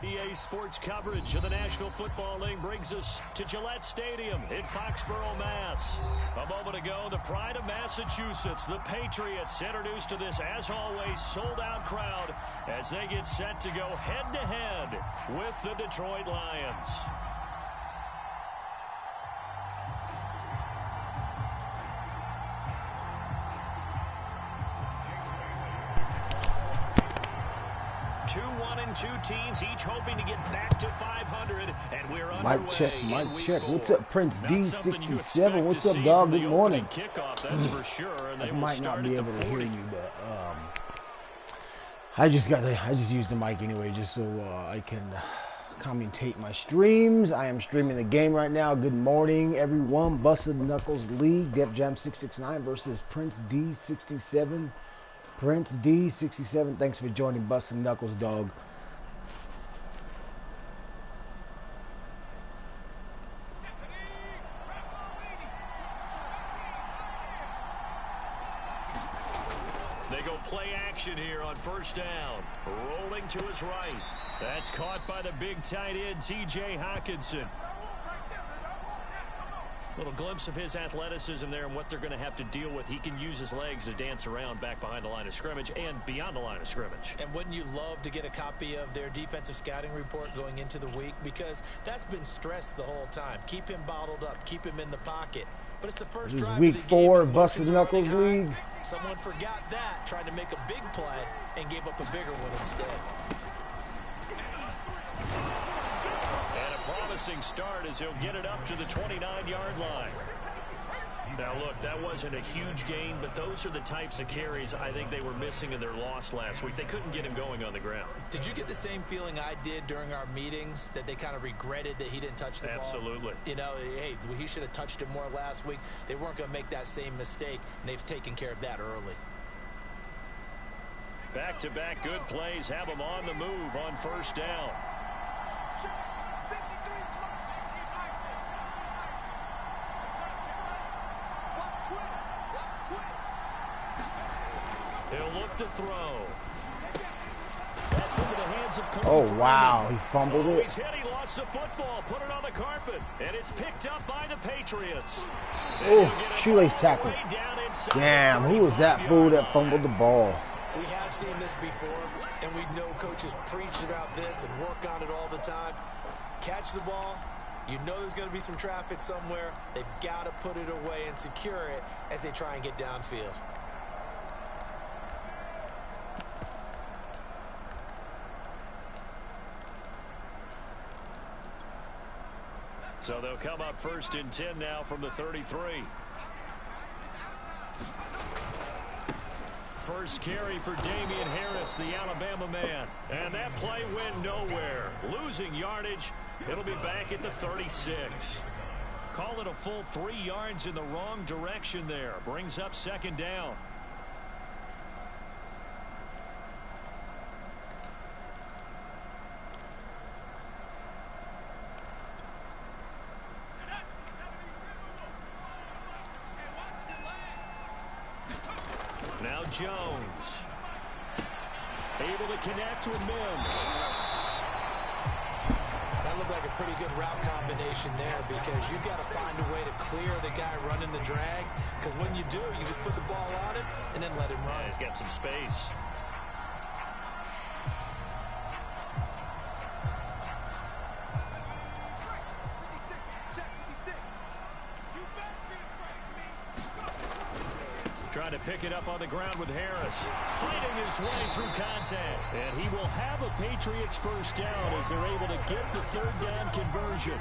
EA Sports coverage of the National Football League brings us to Gillette Stadium in Foxborough, Mass. A moment ago, the pride of Massachusetts, the Patriots, introduced to this, as always, sold-out crowd as they get set to go head-to-head with the Detroit Lions. Two teams each hoping to get back to 500, and we're underway. Mic check. What's up, PrinceD67? What's up, dog? Good morning. Kickoff, that's for sure. And I might not be able to hear you, but I just used the mic anyway, just so I can commentate my streams. I am streaming the game right now. Good morning, everyone. Bustedknuckles League, Defjam669 versus PrinceD67. PrinceD67, thanks for joining Bustedknuckles, dog. They go play action here on first down. Rolling to his right. That's caught by the big tight end, T.J. Hawkinson. Little glimpse of his athleticism there and what they're going to have to deal with. He can use his legs to dance around back behind the line of scrimmage and beyond the line of scrimmage. And wouldn't you love to get a copy of their defensive scouting report going into the week? Because that's been stressed the whole time. Keep him bottled up. Keep him in the pocket. But it's the first drive week of the 4 game. Bustedknuckles League. Someone forgot that, tried to make a big play and gave up a bigger one instead. Promising start as he'll get it up to the 29-yard line. Now, look, that wasn't a huge gain, but those are the types of carries I think they were missing in their loss last week. They couldn't get him going on the ground. Did you get the same feeling I did during our meetings, that they kind of regretted that he didn't touch the ball? Absolutely. You know, hey, he should have touched it more last week. They weren't going to make that same mistake, and they've taken care of that early. Back-to-back good plays have them on the move on first down. He'll look to throw. That's into the hands of Cody. Oh, wow. He fumbled it. He's hit. He lost the football. Put it on the carpet. And it's picked up by the Patriots. Oh, shoelace tackle. Damn, who was that fool that fumbled the ball? We have seen this before, and we know coaches preach about this and work on it all the time. Catch the ball. You know there's going to be some traffic somewhere. They've got to put it away and secure it as they try and get downfield. So they'll come up first and 10 now from the 33. First carry for Damian Harris, the Alabama man. And that play went nowhere. Losing yardage. It'll be back at the 36. Call it a full 3 yards in the wrong direction there. Brings up second down. Now Jones. Able to connect with Mims. That looked like a pretty good route combination there, because you've got to find a way to clear the guy running the drag, because when you do, you just put the ball on it and then let him run. Yeah, he's got some space. Trying to pick it up on the ground with Harris. Fighting his way through contact. And he will have a Patriots first down as they're able to get the third down conversion.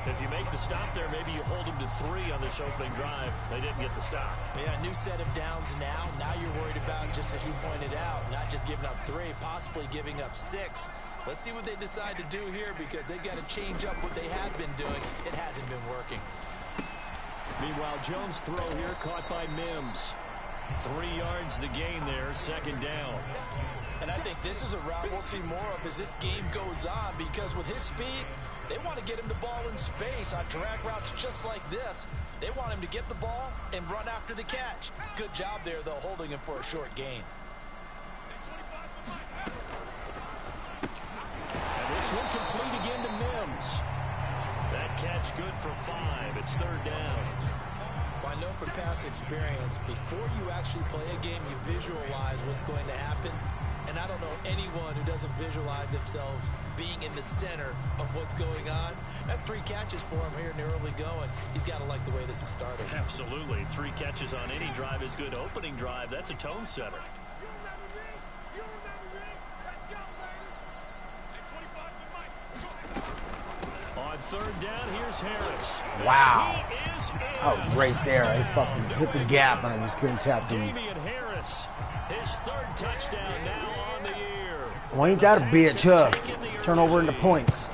If you make the stop there, maybe you hold them to 3 on this opening drive. They didn't get the stop. Yeah, new set of downs now. Now you're worried about, just as you pointed out, not just giving up 3, possibly giving up 6. Let's see what they decide to do here, because they've got to change up what they have been doing. It hasn't been working. Meanwhile, Jones' throw here caught by Mims. 3 yards the gain there, second down. And I think this is a route we'll see more of as this game goes on, because with his speed, they want to get him the ball in space on drag routes just like this. They want him to get the ball and run after the catch. Good job there, though, holding him for a short gain. And this This one complete again to Mims. That catch good for 5. It's 3rd down. I know from past experience, before you actually play a game, you visualize what's going to happen. And I don't know anyone who doesn't visualize themselves being in the center of what's going on. That's 3 catches for him here in the early going. He's got to like the way this is started. Absolutely. 3 catches on any drive is good. Opening drive, that's a tone setter. On 3rd down, here's Harris. Wow. He is in. Oh, right there. I fucking hit the gap and I just couldn't tap him. Damian Harris, his 3rd touchdown now on the year. Well, ain't that a bitch, huh? Turnover into points.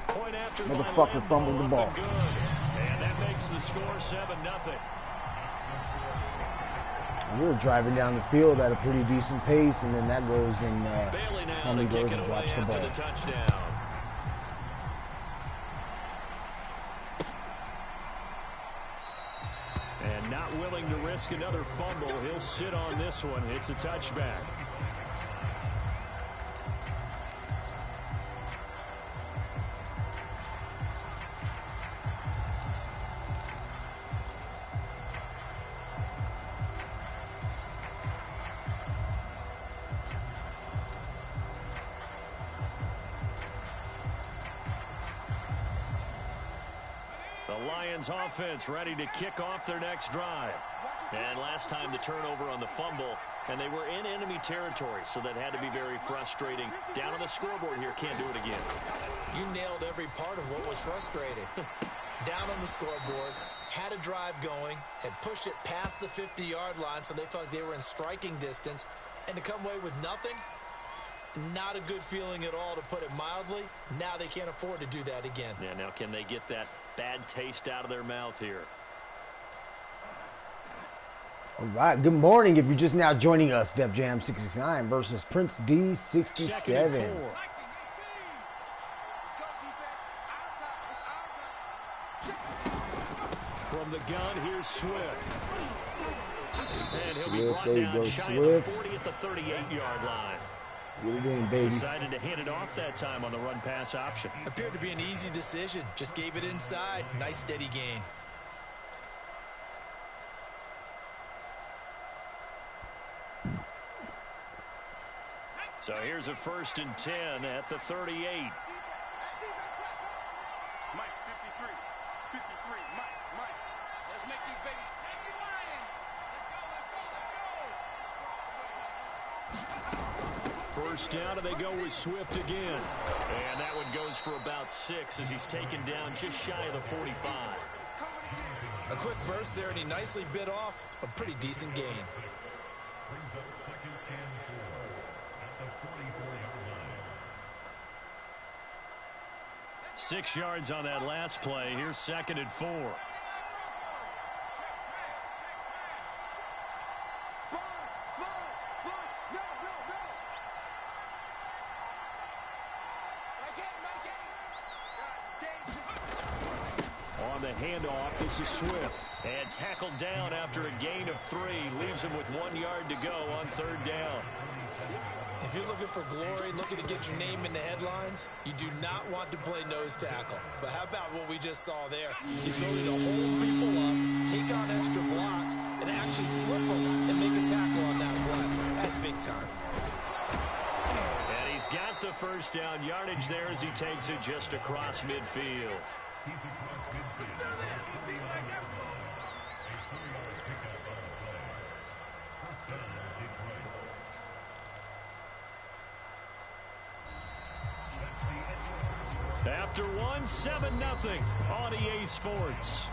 Point after Motherfucker fumbled the ball. And that makes the score 7-0. We were driving down the field at a pretty decent pace, and then that goes and Bailey now Tommy to goes kick it and away drops the after ball. the touchdown. And not willing to risk another fumble. He'll sit on this one. It's a touchback. The Lions offense ready to kick off their next drive. And last time the turnover on the fumble, and they were in enemy territory, so that had to be very frustrating. Down on the scoreboard here, can't do it again. You nailed every part of what was frustrating. Down on the scoreboard, had a drive going, had pushed it past the 50-yard line, so they felt they were in striking distance, and to come away with nothing, not a good feeling at all, to put it mildly. Now they can't afford to do that again. Yeah, now can they get that bad taste out of their mouth here? All right, good morning. If you're just now joining us, Defjam669 versus PrinceD67. 2nd and 4. From the gun, here's Swift. And he'll be brought down shy of the 40 at the 38-yard line. What are you doing, baby? Decided to hand it off that time on the run-pass option. Appeared to be an easy decision. Just gave it inside. Nice steady gain. So here's a 1st and 10 at the 38. Mike, 53. 53. Mike. Let's make these babies sing lion. Let's go. 1st down, and they go with Swift again. And that one goes for about 6 as he's taken down just shy of the 45. A quick burst there, and he nicely bit off a pretty decent gain. 6 yards on that last play. Here's 2nd and 4. On the handoff, this is Swift. And tackled down after a gain of 3. Leaves him with 1 yard to go on 3rd down. If you're looking for glory, looking to get your name in the headlines, you do not want to play nose tackle. But how about what we just saw there? The ability to hold people up, take on extra blocks, and actually slip them and make a tackle on that play. That's big time. And he's got the 1st down yardage there as he takes it just across midfield. After one, 7-0 on EA Sports.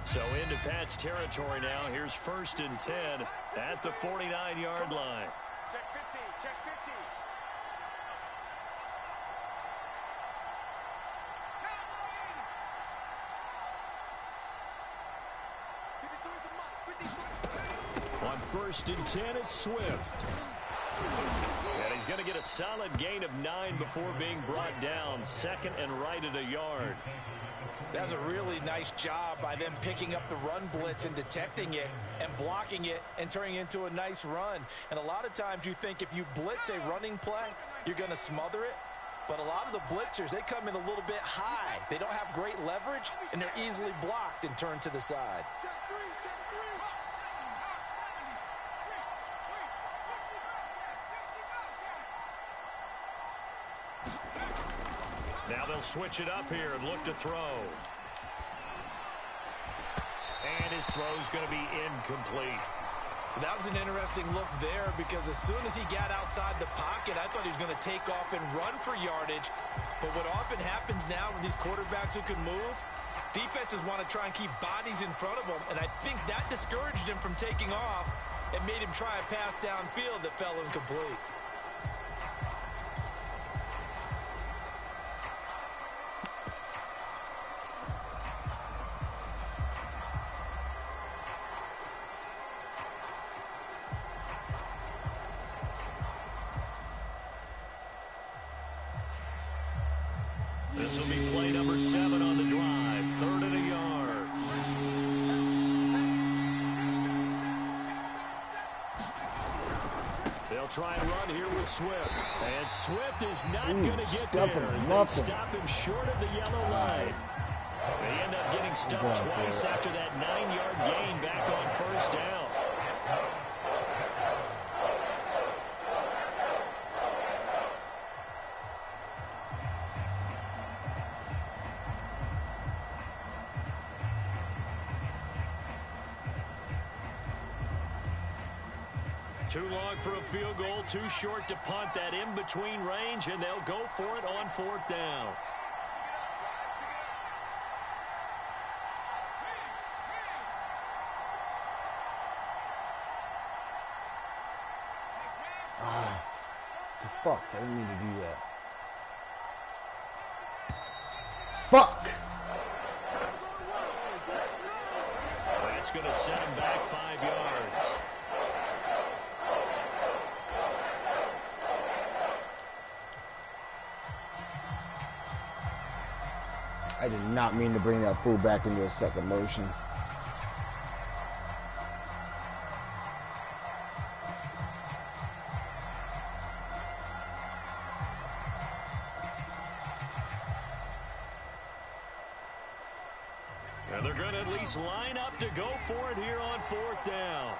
So into Pat's territory now. Here's 1st and 10 at the 49-yard line. Check 50. Check 50. 1st and 10, it's Swift. And he's going to get a solid gain of 9 before being brought down. 2nd and right at a yard. That's a really nice job by them picking up the run blitz and detecting it and blocking it and turning it into a nice run. And a lot of times you think if you blitz a running play, you're going to smother it. But a lot of the blitzers, they come in a little bit high. They don't have great leverage, and they're easily blocked and turned to the side. Now they'll switch it up here and look to throw. And his throw's going to be incomplete. That was an interesting look there because as soon as he got outside the pocket, I thought he was going to take off and run for yardage. But what often happens now with these quarterbacks who can move, defenses want to try and keep bodies in front of them. And I think that discouraged him from taking off and made him try a pass downfield that fell incomplete. This will be play number 7 on the drive. 3rd and a yard. They'll try and run here with Swift. And Swift is not going to get there as they stop him short of the yellow line. They end up getting stuck twice after that 9-yard gain back on 1st down. Too long for a field goal, too short to punt that in-between range, and they'll go for it on 4th down. Fuck, I didn't mean to do that. Fuck! That's going to set him back 5 yards. I did not mean to bring that fool back into a second motion. And they're going to at least line up to go for it here on 4th down.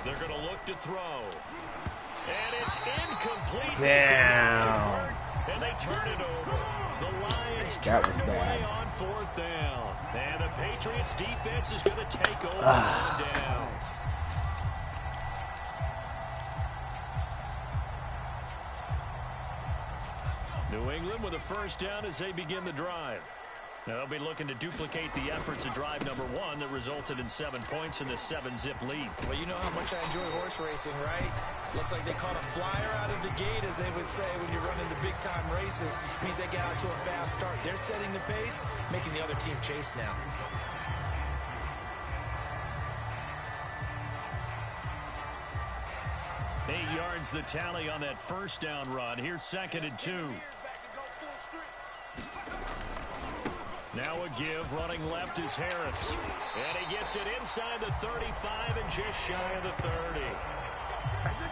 They're going to look to throw. And it's incomplete. Damn. And they turn it over. The Lions turned away on 4th down. And the Patriots defense is going to take over on downs. New England with a 1st down as they begin the drive. Now they'll be looking to duplicate the efforts of drive number 1 that resulted in 7 points in this 7-zip lead. Well, you know how much I enjoy horse racing, right? Looks like they caught a flyer out of the gate, as they would say when you're running the big-time races. It means they get out to a fast start. They're setting the pace, making the other team chase now. Eight yards the tally on that 1st down run. Here's 2nd and 2. Now a give, running left is Harris. And he gets it inside the 35 and just shy of the 30.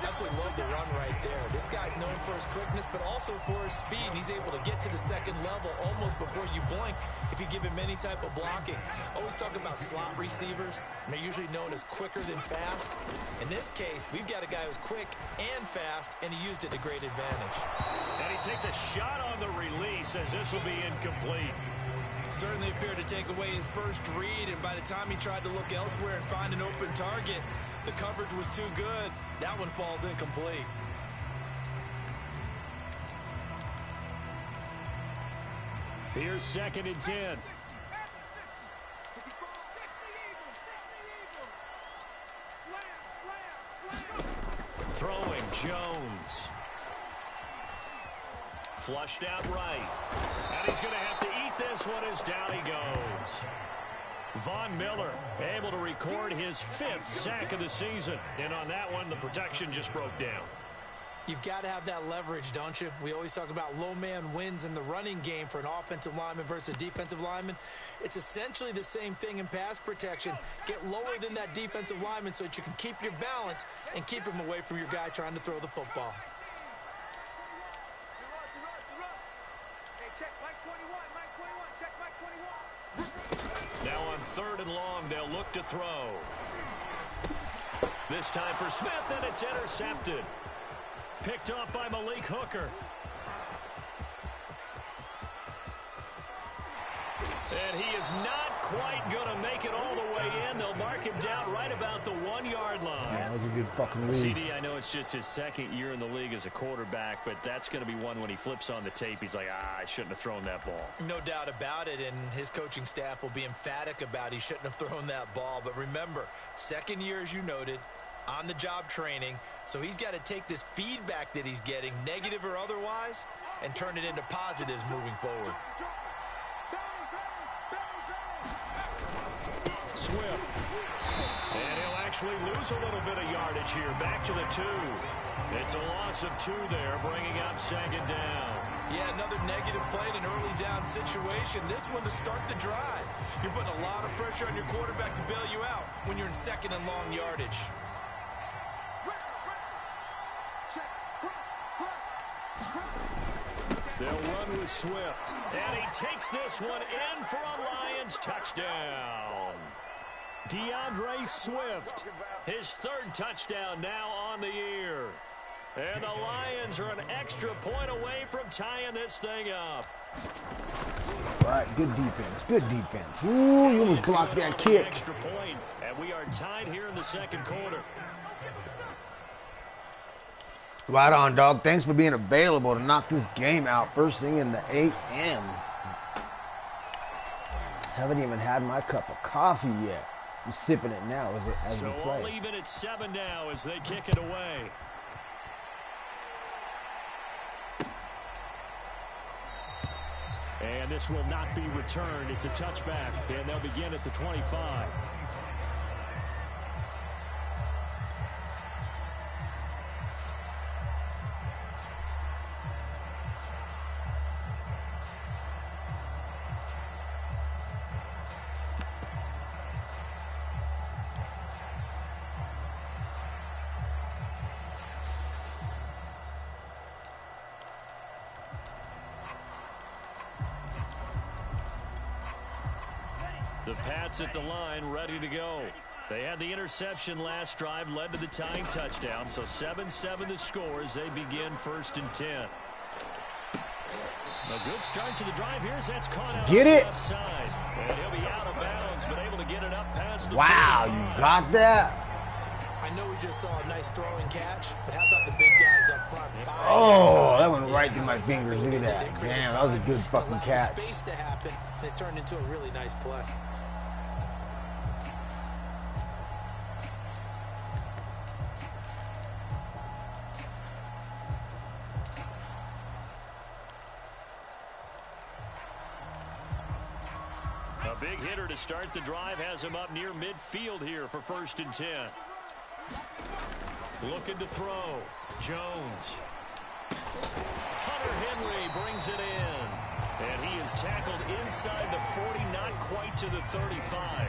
Absolutely love the run right there. This guy's known for his quickness, but also for his speed. He's able to get to the 2nd level almost before you blink if you give him any type of blocking. Always talk about slot receivers, and they're usually known as quicker than fast. In this case, we've got a guy who's quick and fast, and he used it to great advantage. And he takes a shot on the release as this will be incomplete. Certainly appeared to take away his first read, and by the time he tried to look elsewhere and find an open target, the coverage was too good. That one falls incomplete. Here's 2nd and 10. Throwing Jones. Flushed out right. And he's going to have to eat this one as down he goes. Von Miller able to record his 5th sack of the season. And on that one, the protection just broke down. You've got to have that leverage, don't you? We always talk about low man wins in the running game for an offensive lineman versus a defensive lineman. It's essentially the same thing in pass protection. Get lower than that defensive lineman so that you can keep your balance and keep him away from your guy trying to throw the football. Hey, check Mike 21, Mike 21, check Mike 21. Now on 3rd and long, they'll look to throw. This time for Smith, and it's intercepted. Picked off by Malik Hooker. And he is not quite going to make it all the way in. They'll mark him down right about the 1-yard line. Yeah, that was a good fucking read. CD, I know it's just his 2nd year in the league as a quarterback, but that's going to be one when he flips on the tape. He's like, I shouldn't have thrown that ball. No doubt about it, and his coaching staff will be emphatic about he shouldn't have thrown that ball. But remember, 2nd year, as you noted, on-the-job training, so he's got to take this feedback that he's getting, negative or otherwise, and turn it into positives moving forward. Swift. And he'll actually lose a little bit of yardage here. Back to the 2. It's a loss of 2 there, bringing up 2nd down. Yeah, another negative play in an early down situation. This one to start the drive. You're putting a lot of pressure on your quarterback to bail you out when you're in 2nd and long yardage. They'll run with Swift. And he takes this one in for a Lions touchdown. DeAndre Swift, his 3rd touchdown now on the year. And the Lions are an extra point away from tying this thing up. All right, good defense. Good defense. Ooh, you almost blocked that kick. Extra point, and we are tied here in the 2nd quarter. Right on, dog. Thanks for being available to knock this game out first thing in the 8 a.m. Haven't even had my cup of coffee yet. I'm sipping it now as we play. So leave it at 7 now as they kick it away. And this will not be returned. It's a touchback, and they'll begin at the 25. The Pats at the line, ready to go. They had the interception last drive, led to the tying touchdown. So 7-7 the score as they begin 1st and 10. A good start to the drive here as that's caught out Get on it. the left side. And he'll be out of bounds, but able to get it up past the Wow, 35. you got that? I know we just saw a nice throwing catch, but how about the big guys up front? Oh, that went right through my fingers. Look at that. Damn, that was a good fucking catch. Space to happen, and it turned into a really nice play. A big hitter to start the drive has him up near midfield here for 1st and 10. Looking to throw. Jones. Hunter Henry brings it in. And he is tackled inside the 40, not quite to the 35.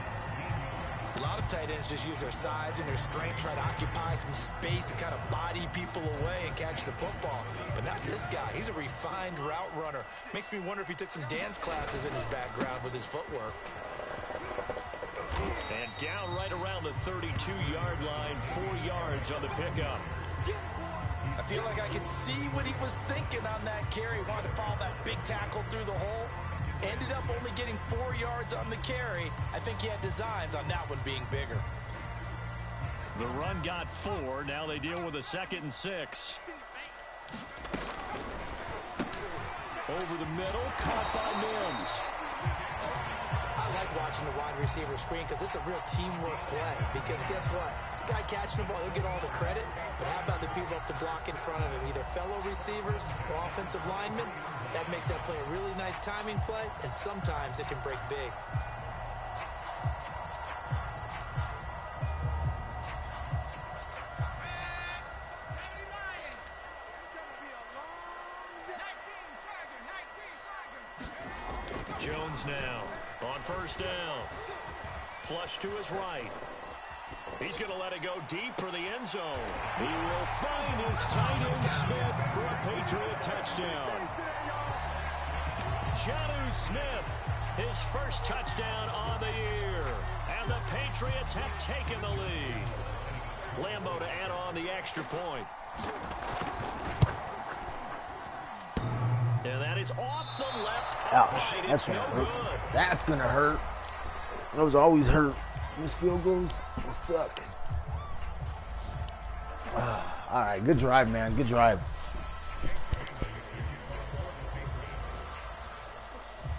A lot of tight ends just use their size and their strength, try to occupy some space and kind of body people away and catch the football. But not this guy. He's a refined route runner. Makes me wonder if he took some dance classes in his background with his footwork. And down right around the 32-yard line, 4 yards on the pickup. I feel like I could see what he was thinking on that carry. Wanted to follow that big tackle through the hole. Ended up only getting 4 yards on the carry. I think he had designs on that one being bigger. The run got 4. Now they deal with a 2nd and 6. Over the middle, caught by Mims. I like watching the wide receiver screen because it's a real teamwork play. Because guess what? guy catching the ball, he'll get all the credit. But how about the people up to block in front of him, either fellow receivers or offensive linemen? That makes that play a really nice timing play, and sometimes it can break big. Jones now on first down. Flush to his right. He's going to let it go deep for the end zone. He will find his tight end Smith for a Patriot touchdown. Jonnu Smith, his first touchdown on the year. And the Patriots have taken the lead. Lambo to add on the extra point. And that is off the left. Ouch. That's going to hurt. That's going to hurt. Those always hurt. These field goals will suck. All right. Good drive, man. Good drive.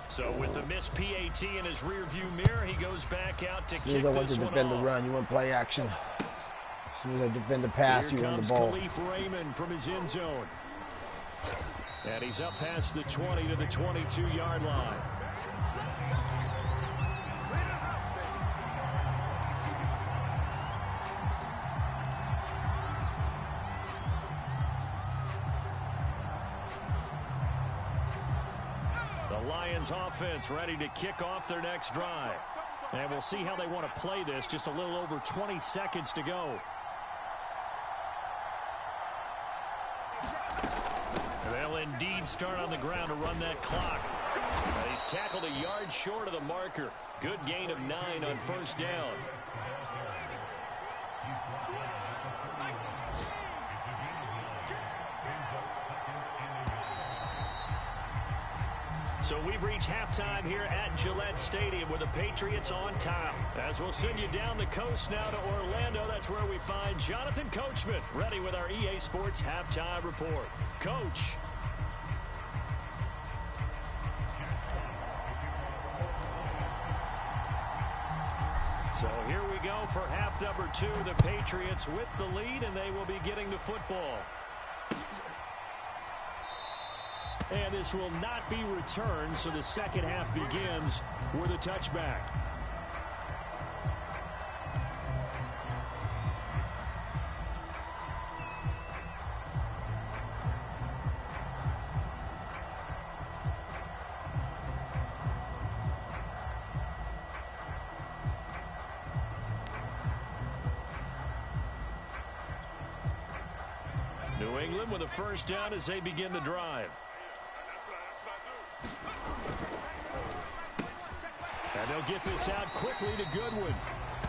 So with the missed PAT in his rearview mirror, he goes back out to kick this one off. As soon as I want to defend the run, you want play action. As soon as I defend the pass, you want the ball. Here comes Khalif Raymond from his end zone. And he's up past the 20 to the 22-yard line. The Lions offense ready to kick off their next drive. And we'll see how they want to play this. Just a little over 20 seconds to go. They'll indeed start on the ground to run that clock. He's tackled a yard short of the marker. Good gain of 9 on first down. So we've reached halftime here at Gillette Stadium with the Patriots on top. As we'll send you down the coast now to Orlando, that's where we find Jonathan Coachman ready with our EA Sports halftime report. Coach. So here we go for half number 2. The Patriots with the lead, and they will be getting the football. And this will not be returned, so the second half begins with a touchback. New England with a first down as they begin the drive. And they'll get this out quickly to Goodwin.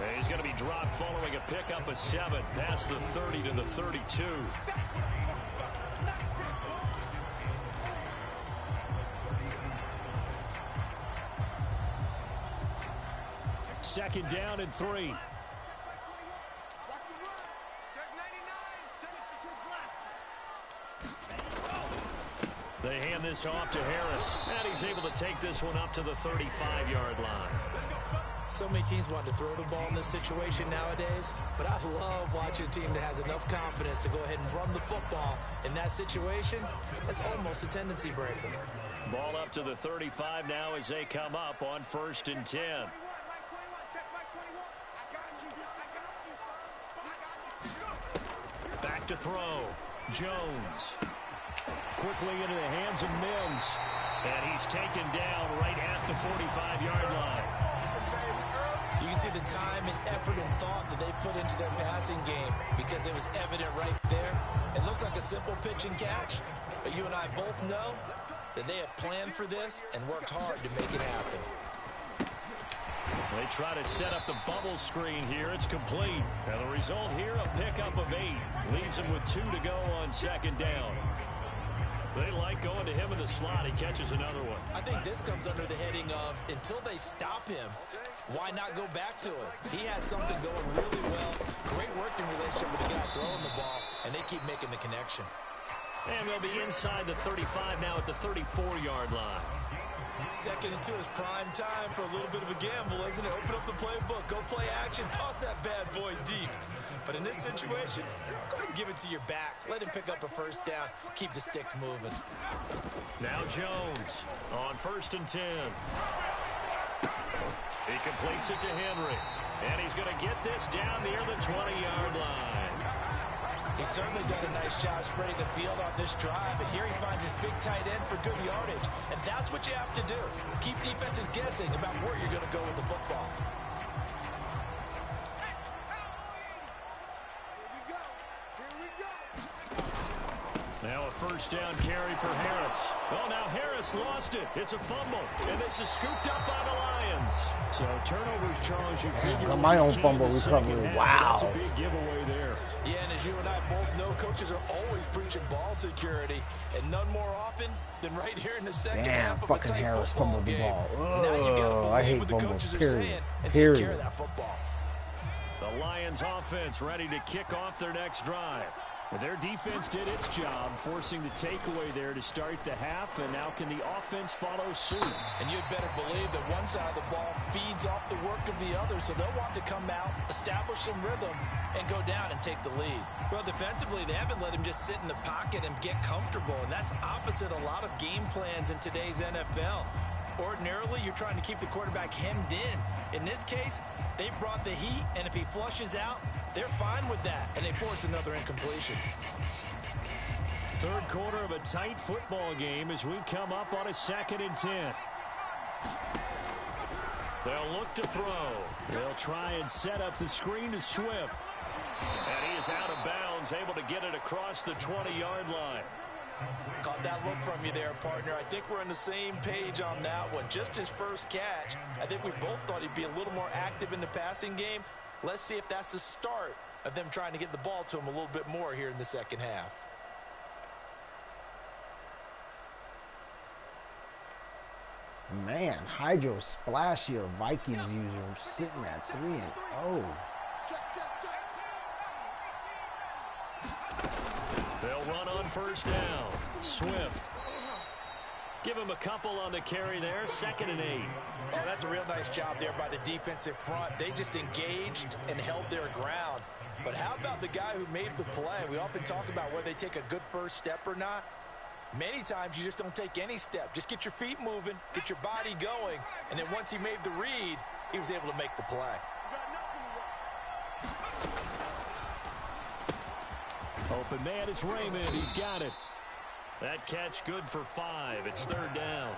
And he's going to be dropped following a pickup of 7 past the 30 to the 32. Second down and 3. They hand this off to Harris, and he's able to take this one up to the 35-yard line. So many teams want to throw the ball in this situation nowadays, but I love watching a team that has enough confidence to go ahead and run the football. In that situation, that's almost a tendency breaker. Ball up to the 35 now as they come up on 1st and 10. Back to throw. Jones. Quickly into the hands of Mims. And he's taken down right at the 45-yard line. You can see the time and effort and thought that they put into their passing game because it was evident right there. It looks like a simple pitch and catch, but you and I both know that they have planned for this and worked hard to make it happen. They try to set up the bubble screen here. It's complete. And the result here, a pickup of 8. Leaves him with 2 to go on second down. They like going to him in the slot. He catches another one. I think this comes under the heading of until they stop him, why not go back to it? He has something going really well. Great working relationship with the guy throwing the ball, and they keep making the connection. And they'll be inside the 35 now at the 34-yard line. Second and 2 is prime time for a little bit of a gamble, isn't it? Open up the playbook, go play action, toss that bad boy deep. But in this situation, go ahead and give it to your back. Let him pick up a first down. Keep the sticks moving. Now Jones on 1st and 10. He completes it to Henry. And he's going to get this down near the 20-yard line. He's certainly done a nice job spreading the field on this drive, but here he finds his big tight end for good yardage. And that's what you have to do. Keep defenses guessing about where you're going to go with the football. Now a first down carry for Harris. Oh, now Harris lost it. It's a fumble, and this is scooped up by the Lions. So turnovers, Charles, you figure. Got my own fumble recovery. Wow. That's a big giveaway there. Yeah, and as you and I both know, coaches are always preaching ball security, and none more often than right here in the second half of a fucking tight Harris football fumbled the game. ball. Now you got to I believe hate what the fumbles, coaches are period. saying and take care of that football. The Lions offense ready to kick off their next drive. Their defense did its job, forcing the takeaway there to start the half, and now can the offense follow suit? And you'd better believe that one side of the ball feeds off the work of the other, so they'll want to come out, establish some rhythm, and go down and take the lead. Well, defensively, they haven't let him just sit in the pocket and get comfortable, and that's opposite a lot of game plans in today's NFL. Ordinarily, you're trying to keep the quarterback hemmed in. In this case, they brought the heat, and if he flushes out, they're fine with that, and they force another incompletion. Third quarter of a tight football game as we come up on a 2nd and 10. They'll look to throw. They'll try and set up the screen to Swift. And he is out of bounds, able to get it across the 20-yard line. Caught that look from you there, partner. I think we're on the same page on that one. Just his first catch. I think we both thought he'd be a little more active in the passing game. Let's see if that's the start of them trying to get the ball to him a little bit more here in the second half. Man, Hydro Splash here, Vikings user, sitting at 3-0. They'll run on first down. Swift. Give him a couple on the carry there. 2nd and 8. Oh, that's a real nice job there by the defensive front. They just engaged and held their ground. But how about the guy who made the play? We often talk about whether they take a good first step or not. Many times you just don't take any step. Just get your feet moving, get your body going, and then once he made the read, he was able to make the play. Open man is Raymond. He's got it. That catch good for 5. It's 3rd down.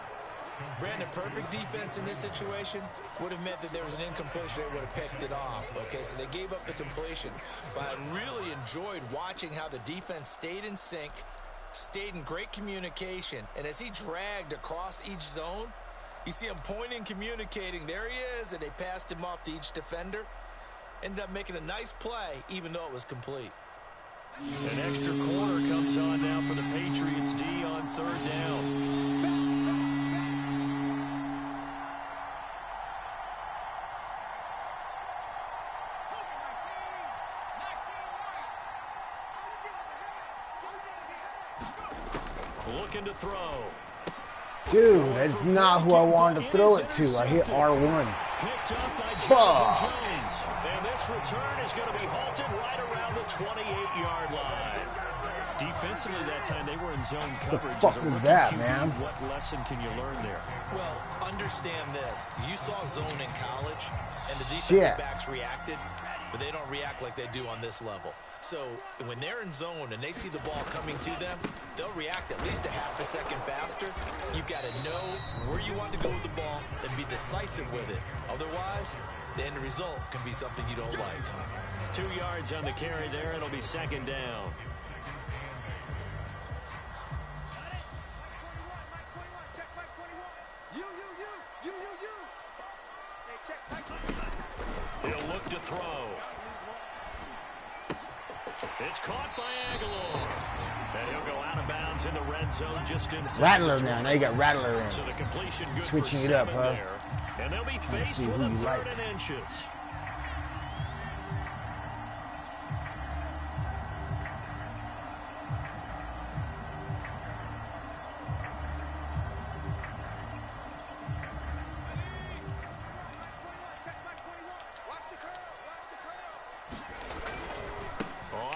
Brandon, perfect defense in this situation would have meant that there was an incompletion. They would have picked it off. Okay, so they gave up the completion. But I really enjoyed watching how the defense stayed in sync, stayed in great communication. And as he dragged across each zone, you see him pointing, communicating. There he is, and they passed him off to each defender. Ended up making a nice play, even though it was complete. An extra quarter comes on now for the Patriots D on 3rd down. Looking to throw. Dude, that's not who I wanted to throw it to. I hit R1. Picked up by Jonathan Jones. And this return is going to be halted right around the 28-yard line. Defensively that time, they were in zone coverage. The fuck was that, man? What lesson can you learn there? Well, understand this. You saw zone in college, and the defensive backs reacted, but they don't react like they do on this level. So when they're in zone and they see the ball coming to them, they'll react at least a half a second faster. You've got to know where you want to go with the ball and be decisive with it. Otherwise, the end result can be something you don't like. 2 yards on the carry there. It'll be 2nd down. He'll look to throw. It's caught by Aguilar. And he'll go out of bounds in the red zone just inside. Rattler now. Now you got Rattler in. So the completion good Switching for it up, 7 huh? there. And they'll be faced with a 3rd and inches.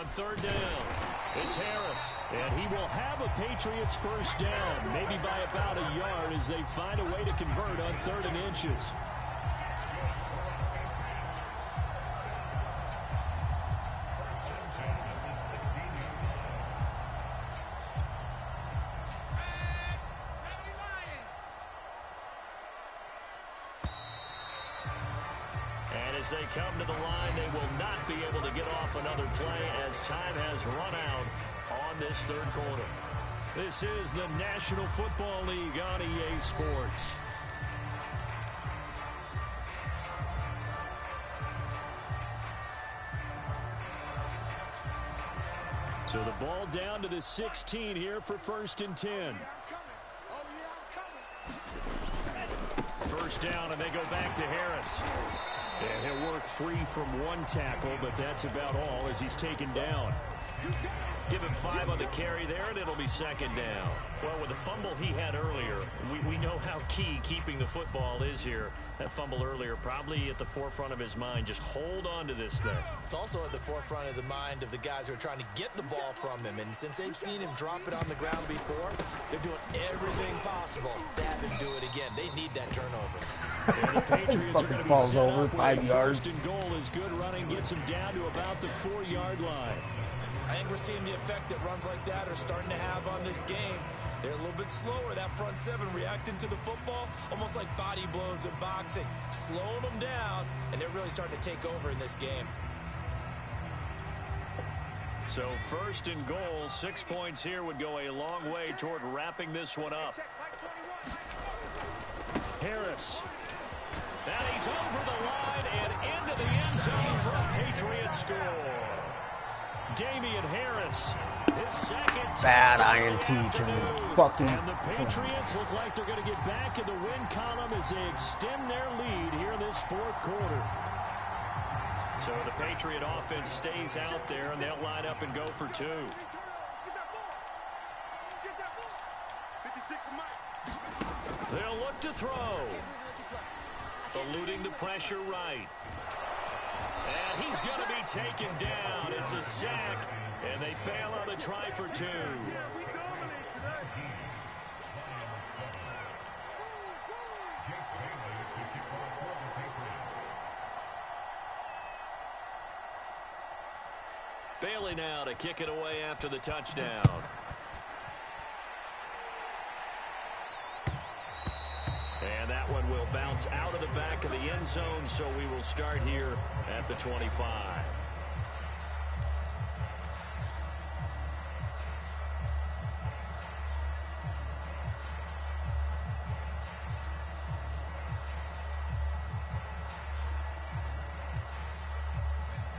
On third down, it's Harris. And he will have a Patriots first down, maybe by about a yard as they find a way to convert on 3rd and inches. As they come to the line, they will not be able to get off another play as time has run out on this 3rd quarter. This is the National Football League on EA Sports. So the ball down to the 16 here for 1st and 10. First down, and they go back to Harris. And he'll work free from one tackle, but that's about all as he's taken down. Give him 5 on the carry there, and it'll be 2nd down. Well, with the fumble he had earlier, we know how key keeping the football is here. That fumble earlier probably at the forefront of his mind. Just hold on to this thing. It's also at the forefront of the mind of the guys who are trying to get the ball from him. And since they've seen him drop it on the ground before, they're doing everything possible to have him do it again. They need that turnover. And the Patriots are going to be set over up 5 yards. 1st and goal is good running. Gets him down to about the 4-yard line. I think we're seeing the effect that runs like that are starting to have on this game. They're a little bit slower, that front 7 reacting to the football, almost like body blows in boxing, slowing them down, and they're really starting to take over in this game. So 1st and goal, 6 points here would go a long way toward wrapping this one up. Harris. And he's over the line and into the end zone for a Patriot score. Damian Harris, his 2nd Bad touchdown INT to me. afternoon. Fucking. And the Patriots look like they're going to get back in the win column as they extend their lead here in this 4th quarter. So the Patriot offense stays out there, and they'll line up and go for 2. They'll look to throw. Eluding the pressure right. And he's going to be taken down. It's a sack, and they fail on the try for 2. Bailey now to kick it away after the touchdown. And that one will bounce out of the back of the end zone, so we will start here at the 25.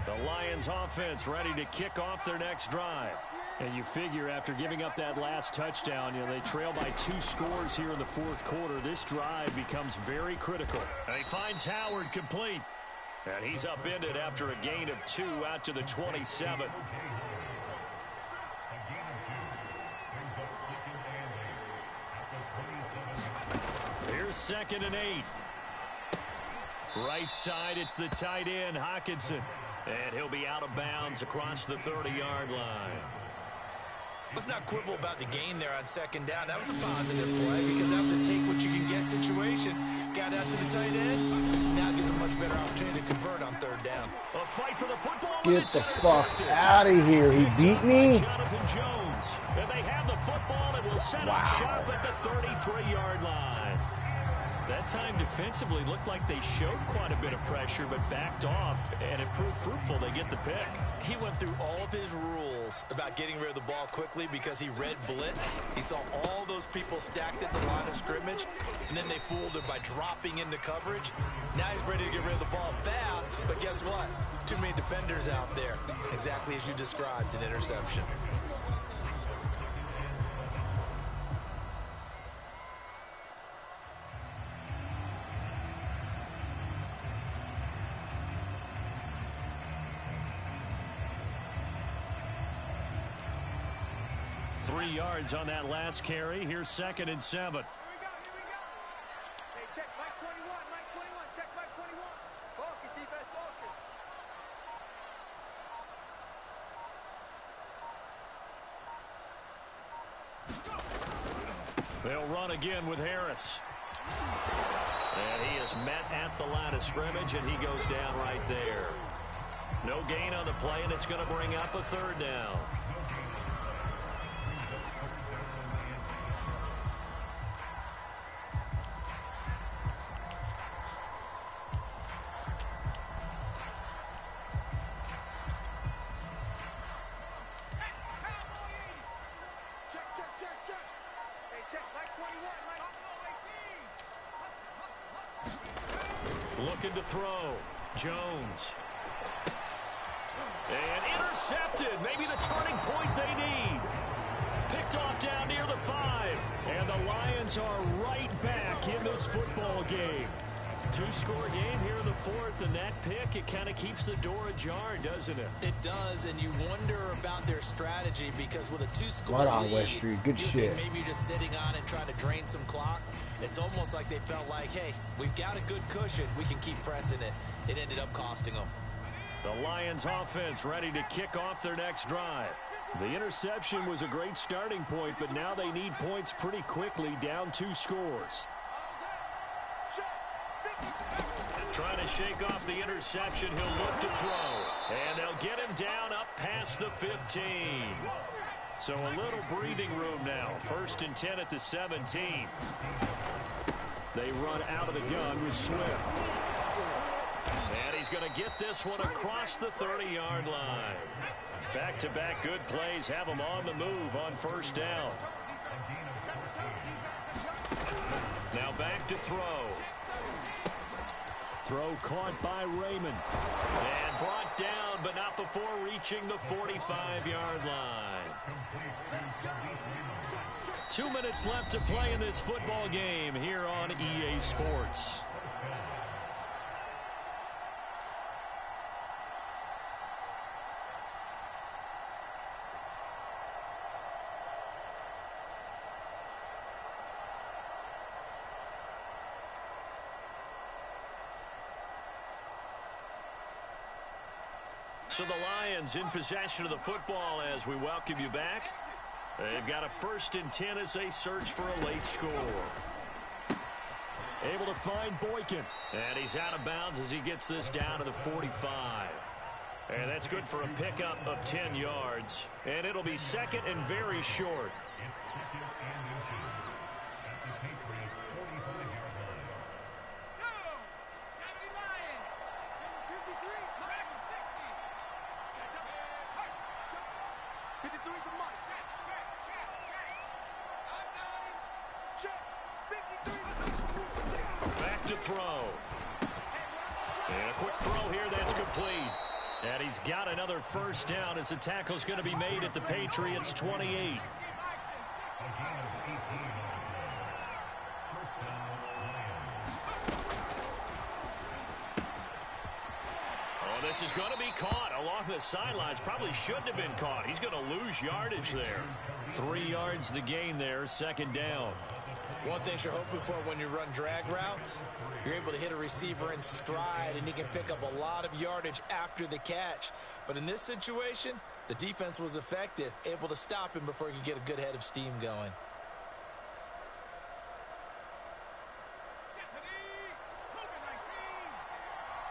The Lions offense ready to kick off their next drive. And you figure after giving up that last touchdown, they trail by 2 scores here in the 4th quarter. This drive becomes very critical. And he finds Howard complete. And he's upended after a gain of 2 out to the 27. Here's 2nd and 8. Right side, it's the tight end, Hockenson. And he'll be out of bounds across the 30-yard line. Let's not quibble about the gain there on 2nd down. That was a positive play because that was a take-what-you-can-get situation. Got out to the tight end. Now gives a much better opportunity to convert on 3rd down. A fight for the football. Get the fuck out of here. He beat me. Jonathan Jones. And they have the football and will set up shop at the 33-yard line. That time defensively looked like they showed quite a bit of pressure but backed off, and it proved fruitful. They get the pick. He went through all of his rules about getting rid of the ball quickly because he read blitz. He saw all those people stacked at the line of scrimmage, and then they fooled him by dropping into coverage. Now he's ready to get rid of the ball fast, but guess what? Too many defenders out there. Exactly as you described, an interception. Three yards on that last carry. Here's 2nd and 7. Here we go. Hey, check Mike 21, Mike 21, check Mike 21. Focus, defense, focus. They'll run again with Harris. And he is met at the line of scrimmage, and he goes down right there. No gain on the play, and it's going to bring up a third down. Looking to throw. Jones. And intercepted. Maybe the turning point they need. Picked off down near the 5. And the Lions are right back in this football game. Two-score game here in the fourth, and that pick, it kind of keeps the door ajar, doesn't it? It does, and you wonder about their strategy because with a two-score Right on, lead, West Street. Good you shit. think maybe you're just sitting on it trying to drain some clock. It's almost like they felt like, hey, we've got a good cushion. We can keep pressing it. It ended up costing them. The Lions offense ready to kick off their next drive. The interception was a great starting point, but now they need points pretty quickly, down 2 scores. Trying to shake off the interception, he'll look to throw. And they'll get him down up past the 15. So a little breathing room now. 1st and 10 at the 17. They run out of the gun with Swift. And he's going to get this one across the 30-yard line. Back-to-back good plays have him on the move on 1st down. Now back to throw. Throw caught by Raymond. And brought down, but not before reaching the 45-yard line. 2 minutes left to play in this football game here on EA Sports. So the Lions in possession of the football as we welcome you back. They've got a 1st and 10 as they search for a late score. Able to find Boykin. And he's out of bounds as he gets this down to the 45. And that's good for a pickup of 10 yards. And it'll be 2nd and very short. Back to throw. And a quick throw here that's complete. And he's got another 1st down as the tackle's going to be made at the Patriots 28. Oh, this is going to be caught along the sidelines. Probably shouldn't have been caught. He's going to lose yardage there. 3 yards the gain there, 2nd down. One thing you're hoping for when you run drag routes, you're able to hit a receiver in stride, and he can pick up a lot of yardage after the catch. But in this situation, the defense was effective, able to stop him before he could get a good head of steam going.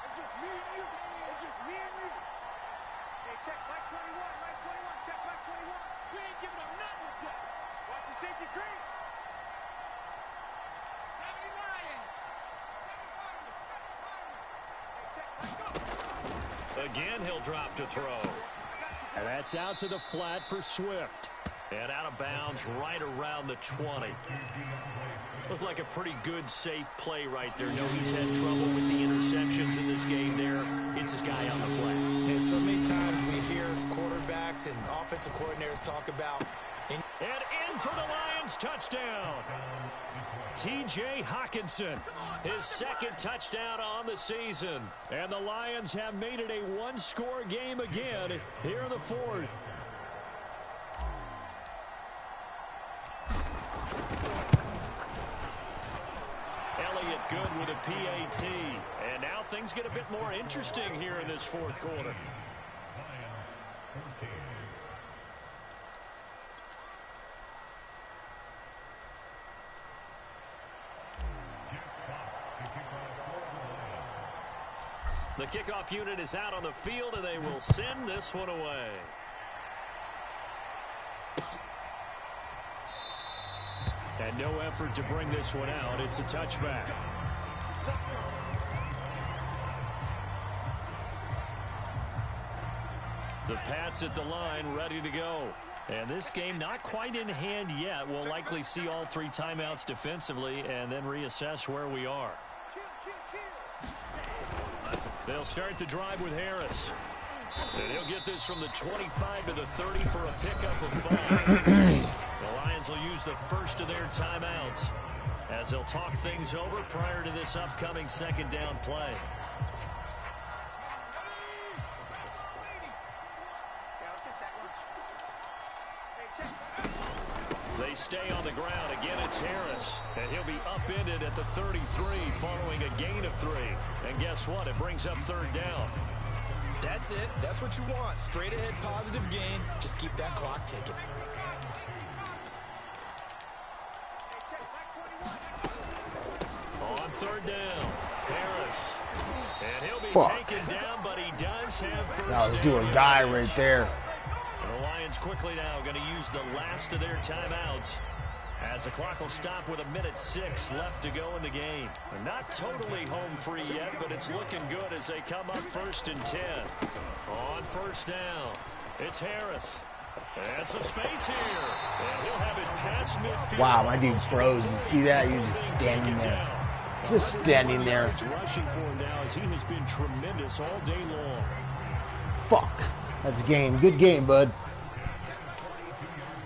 It's just me and you. It's just me and you. Hey, check Mike 21. Mike 21. Check Mike 21. We ain't giving up nothing with that. Watch the safety green. 70 Lions. 70 Fireman. 70 Fireman. Hey, check. Let's go. Again, he'll drop to throw. And that's out to the flat for Swift. And out of bounds right around the 20. Looked like a pretty good, safe play right there. No, he's had trouble with the interceptions in this game there. It's his guy on the flat. And so many times we hear quarterbacks and offensive coordinators talk about... And in for the Lions touchdown. T.J. Hawkinson, his 2nd touchdown on the season. And the Lions have made it a 1-score game again here in the 4th. Elliott good with a PAT. And now things get a bit more interesting here in this 4th quarter. The kickoff unit is out on the field, and they will send this one away. And no effort to bring this one out. It's a touchback. The Pats at the line, ready to go. And this game not quite in hand yet. We'll likely see all 3 timeouts defensively and then reassess where we are. They'll start the drive with Harris. And he'll get this from the 25 to the 30 for a pickup of 5. The Lions will use the first of their timeouts as they'll talk things over prior to this upcoming second down play. They stay on the ground. Again, it's Harris. And he'll be upended at the 33 following a gain of 3. And guess what? It brings up 3rd down. That's it. That's what you want. Straight ahead, positive gain. Just keep that clock ticking. On 3rd down, Harris. And he'll be taken down, but he does have first down. That was do or die right there. And the Lions quickly now going to use the last of their timeouts as the clock will stop with 1:06 left to go in the game. They're not totally home free yet, but it's looking good as they come up 1st and 10. On 1st down, it's Harris. And some space here. And he'll have it past midfield. Wow, my dude froze. You see that? He was just standing there. Just standing there. Rushing for him now as he has been tremendous all day long. Fuck. That's a game. Good game, bud.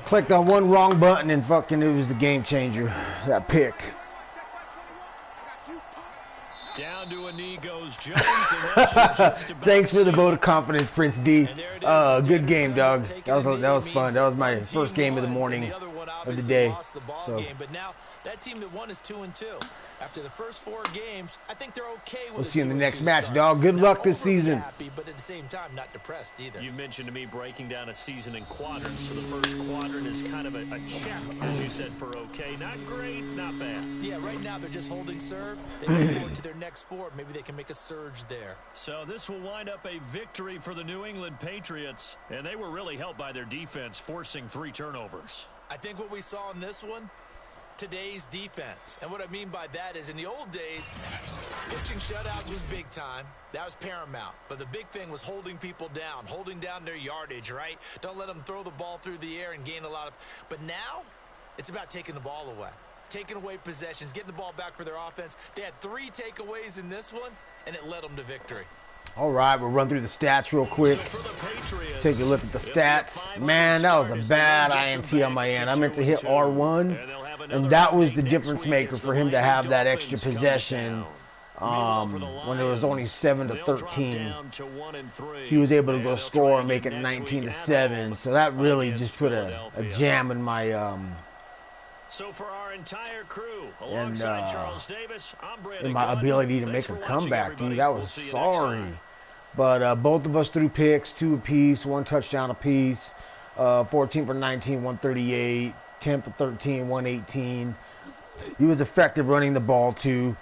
Clicked on one wrong button and fucking it was the game changer. That pick. Down to a knee goes Jones. And that's just about Thanks for the vote of confidence, Prince D. Good game, dog. That was fun. That was my first game of the morning of the day. So. But now that team that won is 2-2. After the first 4 games, I think they're okay with We'll see you in the next 2-2 match, start. dog. Good luck this Overly season. Happy, but at the same time, not depressed either. You mentioned to me breaking down a season in quadrants. So the first quadrant is kind of a check, as you said, for okay. Not great, not bad. Yeah, right now they're just holding serve. They look forward to their next 4. Maybe they can make a surge there. So this will wind up a victory for the New England Patriots. And they were really helped by their defense, forcing 3 turnovers. I think what we saw in this one, today's defense. And what I mean by that is in the old days, pitching shutouts was big time. That was paramount. But the big thing was holding people down, holding down their yardage, right? Don't let them throw the ball through the air and gain a lot of... But now, it's about taking the ball away. Taking away possessions, getting the ball back for their offense. They had 3 takeaways in this one, and it led them to victory. All right, we'll run through the stats real quick. Take a look at the stats. Man, that was a bad INT on my end. I meant to hit R1, and that was the difference maker for him to have that extra possession when it was only 7-13. He was able to go score and make it 19-7. So that really just put a jam in my So for our entire crew, alongside Charles Davis, I'm in my ability to make a comeback, dude. That was sorry. But both of us threw picks, 2 apiece, 1 touchdown apiece. 14 for 19, 138. 10 for 13, 118. He was effective running the ball too.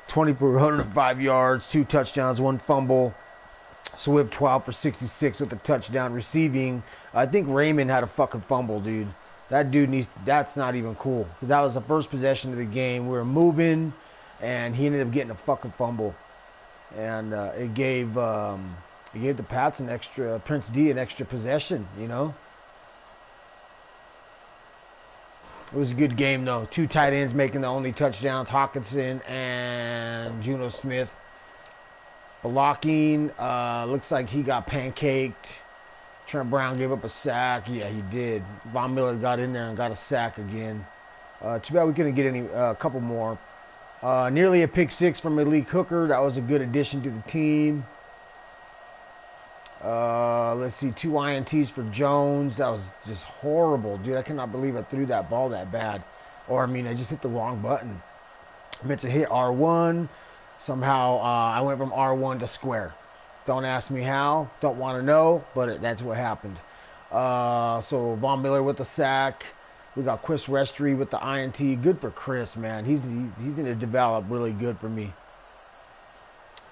20 for 105 yards, 2 touchdowns, 1 fumble. Swift 12 for 66 with a touchdown receiving. I think Raymond had a fucking fumble, dude. That dude needs. That's not even cool. That was the first possession of the game. We were moving, and he ended up getting a fucking fumble, and it gave the Pats an extra, Prince D an extra possession. You know, it was a good game though. 2 tight ends making the only touchdowns: Hawkinson and Juno Smith. Blocking looks like he got pancaked. Trent Brown gave up a sack. Yeah, he did. Von Miller got in there and got a sack again. Too bad we couldn't get a couple more. Nearly a pick 6 from Malik Hooker. That was a good addition to the team. Let's see, 2 INTs for Jones. That was just horrible, dude. I cannot believe I threw that ball that bad. Or, I mean, I just hit the wrong button. I meant to hit R1. Somehow, I went from R1 to square. Don't ask me how. Don't want to know, but that's what happened. So Von Miller with the sack. We got Chris Restry with the INT. Good for Chris, man. He's going to develop really good for me.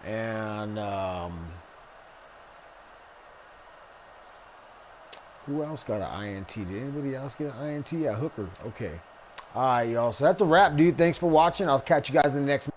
And who else got an INT? Did anybody else get an INT? Yeah, Hooker. Okay. All right, y'all. So that's a wrap, dude. Thanks for watching. I'll catch you guys in the next